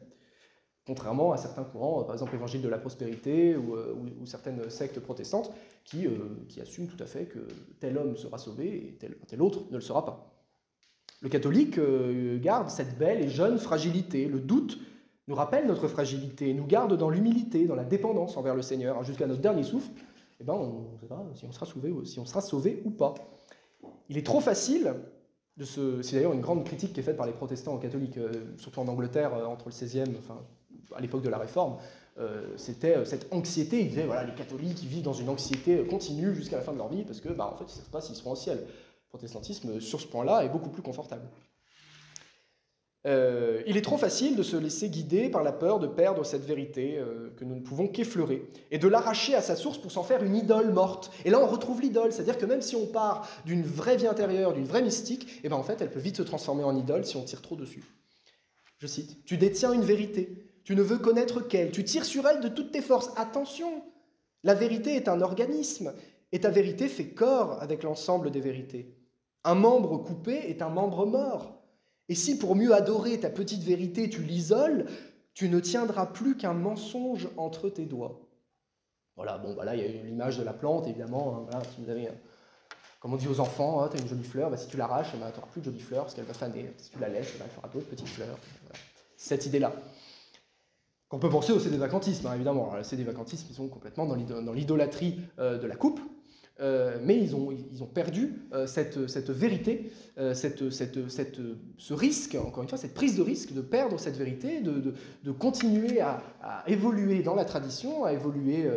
Contrairement à certains courants, par exemple l'évangile de la prospérité ou certaines sectes protestantes, qui assument tout à fait que tel homme sera sauvé et tel autre ne le sera pas. Le catholique garde cette belle et jeune fragilité. Le doute nous rappelle notre fragilité, nous garde dans l'humilité, dans la dépendance envers le Seigneur. Jusqu'à notre dernier souffle, on ne sait pas si on sera sauvé ou pas. Il est trop facile c'est d'ailleurs une grande critique qui est faite par les protestants aux catholiques, surtout en Angleterre, entre le XVIe, à l'époque de la Réforme, c'était cette anxiété. Ils disaient, voilà, les catholiques ils vivent dans une anxiété continue jusqu'à la fin de leur vie, parce que, en fait, ils ne savent pas s'ils seront au ciel. Le protestantisme, sur ce point-là, est beaucoup plus confortable. Il est trop facile de se laisser guider par la peur de perdre cette vérité que nous ne pouvons qu'effleurer, et de l'arracher à sa source pour s'en faire une idole morte. Et là, on retrouve l'idole, c'est-à-dire que même si on part d'une vraie vie intérieure, d'une vraie mystique, en fait, elle peut vite se transformer en idole si on tire trop dessus. Je cite, « Tu détiens une vérité, tu ne veux connaître qu'elle, tu tires sur elle de toutes tes forces. Attention, la vérité est un organisme, et ta vérité fait corps avec l'ensemble des vérités. Un membre coupé est un membre mort. Et si pour mieux adorer ta petite vérité, tu l'isoles, tu ne tiendras plus qu'un mensonge entre tes doigts. » Voilà, là, il y a l'image de la plante, évidemment. Voilà, si vous avez, comme on dit aux enfants, tu as une jolie fleur, si tu l'arraches, tu n'auras plus de jolie fleur parce qu'elle va faner. Si tu la laisses, elle fera d'autres petites fleurs. Voilà. Cette idée-là. Qu'on peut penser au sédévacantisme, évidemment. Alors, le sédévacantisme, ils sont complètement dans l'idolâtrie de la coupe. Mais ils ont perdu cette vérité, ce risque, encore une fois, cette prise de risque de perdre cette vérité, de continuer à évoluer dans la tradition, à évoluer,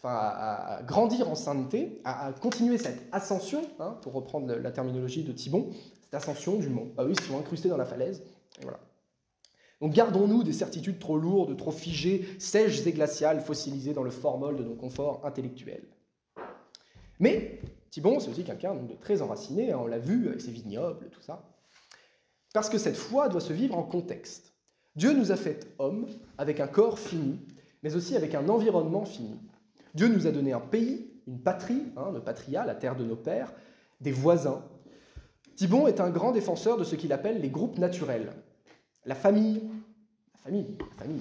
à grandir en sainteté, à continuer cette ascension, pour reprendre la terminologie de Thibon, cette ascension du mont. Eux, ils sont incrustés dans la falaise, et voilà. Donc gardons-nous des certitudes trop lourdes, trop figées, sèches et glaciales, fossilisées dans le formol de nos conforts intellectuels. Mais Thibon, c'est aussi quelqu'un de très enraciné, on l'a vu avec ses vignobles, tout ça. Parce que cette foi doit se vivre en contexte. Dieu nous a fait hommes avec un corps fini, mais aussi avec un environnement fini. Dieu nous a donné un pays, une patrie, le patria, la terre de nos pères, des voisins. Thibon est un grand défenseur de ce qu'il appelle les groupes naturels. La famille,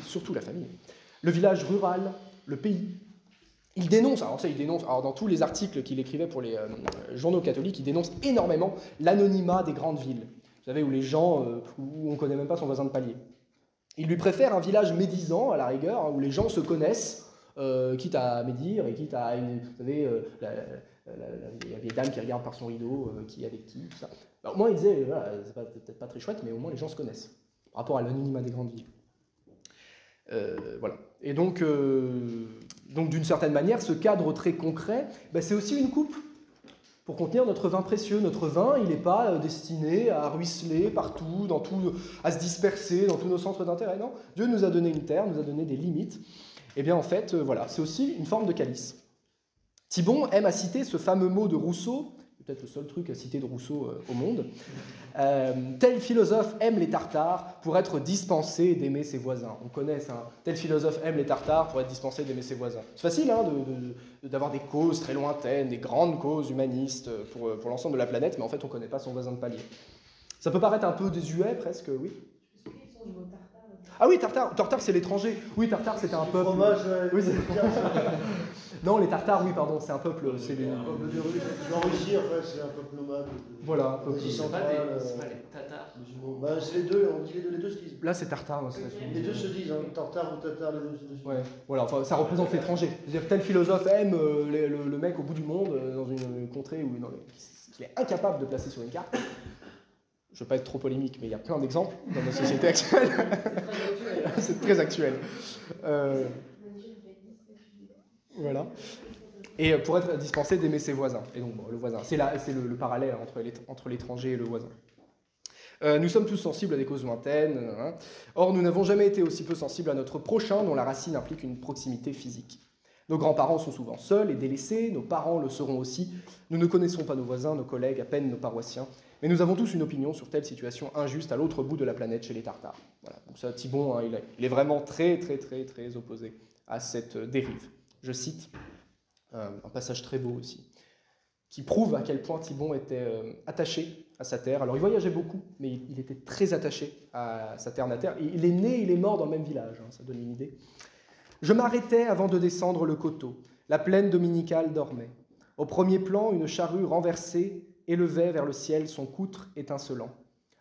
surtout la famille. Le village rural, le pays. Il dénonce, dans tous les articles qu'il écrivait pour les journaux catholiques, il dénonce énormément l'anonymat des grandes villes. Vous savez, où les gens, où on ne connaît même pas son voisin de palier. Il lui préfère un village médisant, à la rigueur, où les gens se connaissent, quitte à médire et quitte à, vous savez, la vieille dame qui regarde par son rideau, qui est avec qui, tout ça. Alors, au moins, il disait, voilà, c'est peut-être pas très chouette, mais au moins les gens se connaissent, par rapport à l'anonymat des grandes villes. Voilà. Et donc d'une certaine manière, ce cadre très concret, c'est aussi une coupe pour contenir notre vin précieux. Notre vin, il n'est pas destiné à ruisseler partout, à se disperser dans tous nos centres d'intérêt. Non, Dieu nous a donné une terre, nous a donné des limites. Et bien en fait, voilà, c'est aussi une forme de calice. Thibon aime à citer ce fameux mot de Rousseau, peut-être le seul truc à citer de Rousseau au monde. Tel philosophe aime les Tartares pour être dispensé d'aimer ses voisins. On connaît ça. Hein. Tel philosophe aime les Tartares pour être dispensé d'aimer ses voisins. C'est facile hein, d'avoir des causes très lointaines, des grandes causes humanistes pour l'ensemble de la planète, mais en fait on ne connaît pas son voisin de palier. Ça peut paraître un peu désuet presque, oui. Ah oui, Tartare c'est l'étranger. Oui, Tartare c'était un peuple. Fromage, oui, non, les Tartares, oui, pardon, c'est un peuple. C'est un peuple de Russie. En Russie, enfin, c'est un peuple nomade. Voilà, un peuple. C'est pas les Tatars. C'est les deux, on dit les deux se disent. Là, c'est Tartare. Les deux se disent, hein, Tartare ou Tatar, les deux se disent. Ouais, voilà, enfin, ça représente l'étranger. C'est-à-dire tel philosophe aime le mec au bout du monde, dans une contrée qu'il est incapable de placer sur une carte. Je ne veux pas être trop polémique, mais il y a plein d'exemples dans notre société actuelle. C'est très actuel. Voilà. Et pour être dispensé d'aimer ses voisins. Et donc, le voisin. C'est le parallèle entre l'étranger et le voisin. Nous sommes tous sensibles à des causes lointaines. Hein. Or, nous n'avons jamais été aussi peu sensibles à notre prochain, dont la racine implique une proximité physique. Nos grands-parents sont souvent seuls et délaissés, nos parents le seront aussi. Nous ne connaissons pas nos voisins, nos collègues, à peine nos paroissiens. Mais nous avons tous une opinion sur telle situation injuste à l'autre bout de la planète chez les Tartares. Voilà. Donc ça, Thibon, hein, il est vraiment très, très, très, très opposé à cette dérive. Je cite un passage très beau aussi, qui prouve à quel point Thibon était attaché à sa terre. Alors il voyageait beaucoup, mais il était très attaché à sa terre natale. Il est né, il est mort dans le même village, hein, ça donne une idée. Je m'arrêtais avant de descendre le coteau. La plaine dominicale dormait. Au premier plan, une charrue renversée élevait vers le ciel son coutre étincelant.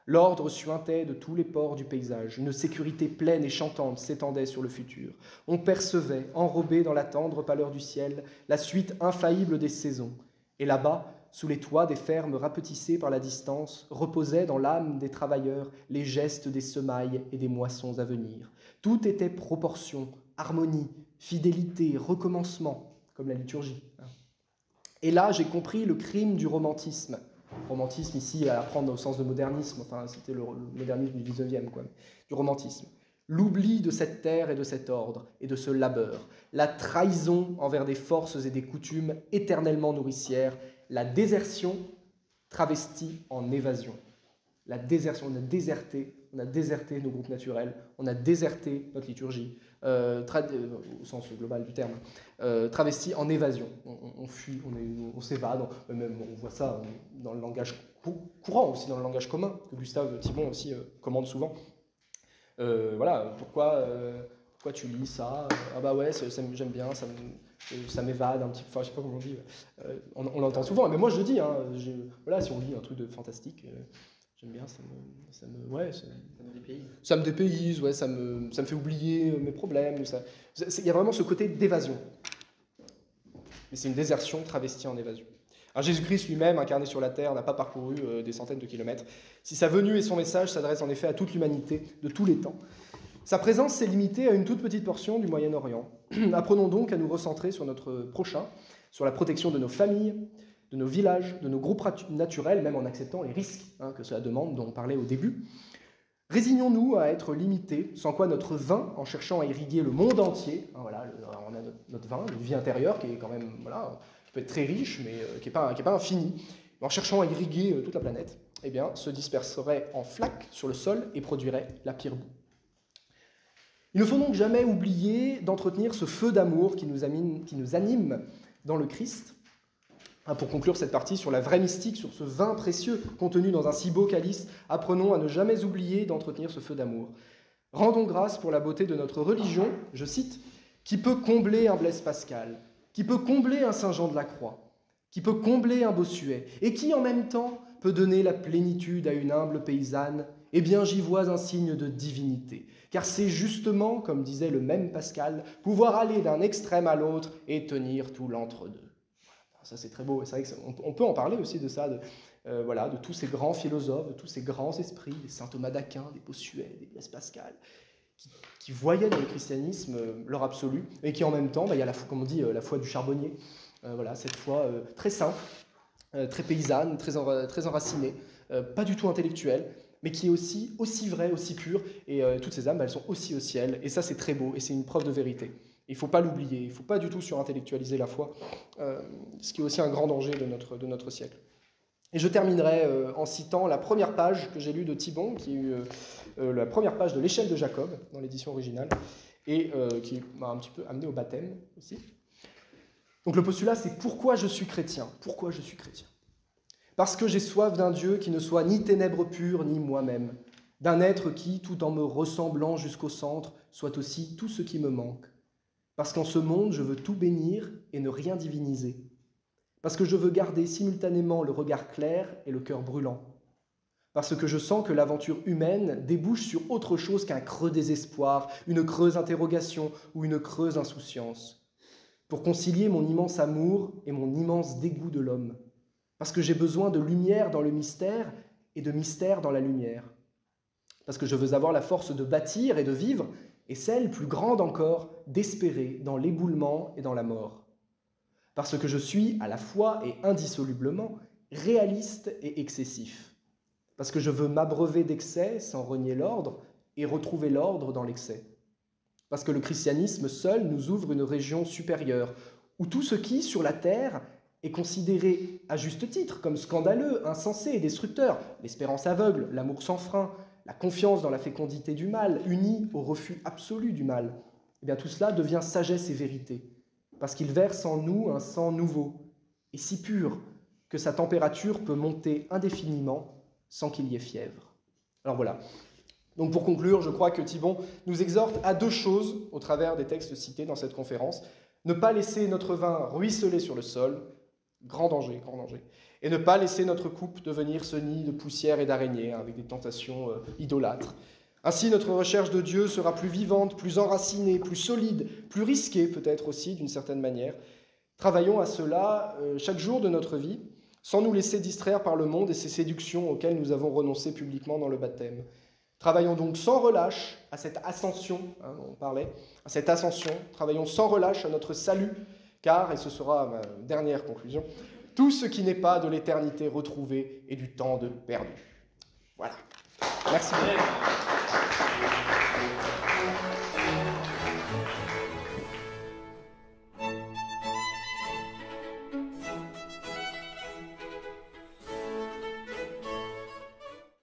L'ordre suintait de tous les pores du paysage. Une sécurité pleine et chantante s'étendait sur le futur. On percevait, enrobé dans la tendre pâleur du ciel, la suite infaillible des saisons. Et là-bas, sous les toits des fermes rapetissées par la distance, reposaient dans l'âme des travailleurs les gestes des semailles et des moissons à venir. Tout était proportion, harmonie, fidélité, recommencement, comme la liturgie. Et là, j'ai compris le crime du romantisme. Romantisme ici à prendre au sens de modernisme, enfin c'était le modernisme du 19e, quoi, du romantisme. L'oubli de cette terre et de cet ordre et de ce labeur, la trahison envers des forces et des coutumes éternellement nourricières, la désertion travestie en évasion. La désertion, on a déserté nos groupes naturels, on a déserté notre liturgie, au sens global du terme, travesti en évasion. On fuit, on s'évade, même on voit ça dans le langage courant, aussi dans le langage commun, que Gustave Thibon aussi commande souvent. Voilà, pourquoi tu lis ça? Ah bah ouais, j'aime bien, ça m'évade un petit peu, enfin je sais pas comment on dit, on l'entend souvent, mais moi je le dis, hein, voilà, si on lit un truc de fantastique, j'aime bien, ça me dépayse. Ça me dépayse, ouais, ça me fait oublier mes problèmes. Il y a vraiment ce côté d'évasion. Mais c'est une désertion travestie en évasion. Alors Jésus-Christ lui-même, incarné sur la terre, n'a pas parcouru des centaines de kilomètres. Si sa venue et son message s'adressent en effet à toute l'humanité de tous les temps, sa présence s'est limitée à une toute petite portion du Moyen-Orient. Apprenons donc à nous recentrer sur notre prochain, sur la protection de nos familles, de nos villages, de nos groupes naturels, même en acceptant les risques que cela demande, dont on parlait au début. Résignons-nous à être limités, sans quoi notre vin, en cherchant à irriguer le monde entier, voilà, on a notre vin, notre vie intérieure, qui est quand même, voilà, qui peut être très riche, mais qui n'est pas infini, en cherchant à irriguer toute la planète, eh bien, se disperserait en flaques sur le sol et produirait la pire boue. Il ne faut donc jamais oublier d'entretenir ce feu d'amour qui nous anime dans le Christ. Pour conclure cette partie sur la vraie mystique, sur ce vin précieux contenu dans un si beau calice, apprenons à ne jamais oublier d'entretenir ce feu d'amour. Rendons grâce pour la beauté de notre religion, je cite, qui peut combler un Blaise Pascal, qui peut combler un Saint Jean de la Croix, qui peut combler un Bossuet, et qui en même temps peut donner la plénitude à une humble paysanne, eh bien j'y vois un signe de divinité. Car c'est justement, comme disait le même Pascal, pouvoir aller d'un extrême à l'autre et tenir tout l'entre-deux. Ça, c'est très beau. C'est vrai qu'on peut en parler aussi de ça, de tous ces grands philosophes, de tous ces grands esprits, des saint Thomas d'Aquin, des Bossuet, des Blaise Pascal, qui voyaient dans le christianisme leur absolu, et qui en même temps, il y a, comme on dit, la foi du charbonnier. Voilà, cette foi très simple, très paysanne, très enracinée, pas du tout intellectuelle, mais qui est aussi vraie, aussi pure, et toutes ces âmes, elles sont aussi au ciel, et ça c'est très beau, et c'est une preuve de vérité. Il ne faut pas l'oublier, il ne faut pas du tout surintellectualiser la foi, ce qui est aussi un grand danger de notre siècle. Et je terminerai en citant la première page que j'ai lue de Thibon, qui est la première page de l'Échelle de Jacob, dans l'édition originale, et qui m'a un petit peu amené au baptême aussi. Donc le postulat, c'est « Pourquoi je suis chrétien ?» Pourquoi je suis chrétien ? Parce que j'ai soif d'un Dieu qui ne soit ni ténèbres pures, ni moi-même, d'un être qui, tout en me ressemblant jusqu'au centre, soit aussi tout ce qui me manque. Parce qu'en ce monde, je veux tout bénir et ne rien diviniser. Parce que je veux garder simultanément le regard clair et le cœur brûlant. Parce que je sens que l'aventure humaine débouche sur autre chose qu'un creux désespoir, une creuse interrogation ou une creuse insouciance. Pour concilier mon immense amour et mon immense dégoût de l'homme. Parce que j'ai besoin de lumière dans le mystère et de mystère dans la lumière. Parce que je veux avoir la force de bâtir et de vivre, et celle, plus grande encore, d'espérer dans l'éboulement et dans la mort. Parce que je suis, à la fois et indissolublement, réaliste et excessif. Parce que je veux m'abreuver d'excès sans renier l'ordre et retrouver l'ordre dans l'excès. Parce que le christianisme seul nous ouvre une région supérieure, où tout ce qui, sur la terre, est considéré à juste titre comme scandaleux, insensé et destructeur, l'espérance aveugle, l'amour sans frein, la confiance dans la fécondité du mal, unie au refus absolu du mal, eh bien tout cela devient sagesse et vérité, parce qu'il verse en nous un sang nouveau, et si pur que sa température peut monter indéfiniment sans qu'il y ait fièvre. Alors voilà. Donc pour conclure, je crois que Thibon nous exhorte à deux choses au travers des textes cités dans cette conférence. Ne pas laisser notre vin ruisseler sur le sol, grand danger, et ne pas laisser notre coupe devenir ce nid de poussière et d'araignées avec des tentations idolâtres. Ainsi, notre recherche de Dieu sera plus vivante, plus enracinée, plus solide, plus risquée peut-être aussi d'une certaine manière. Travaillons à cela chaque jour de notre vie, sans nous laisser distraire par le monde et ses séductions auxquelles nous avons renoncé publiquement dans le baptême. Travaillons donc sans relâche à cette ascension, on parlait, à cette ascension. Travaillons sans relâche à notre salut, car, et ce sera ma dernière conclusion, tout ce qui n'est pas de l'éternité retrouvée est du temps de perdu. Voilà. Merci beaucoup.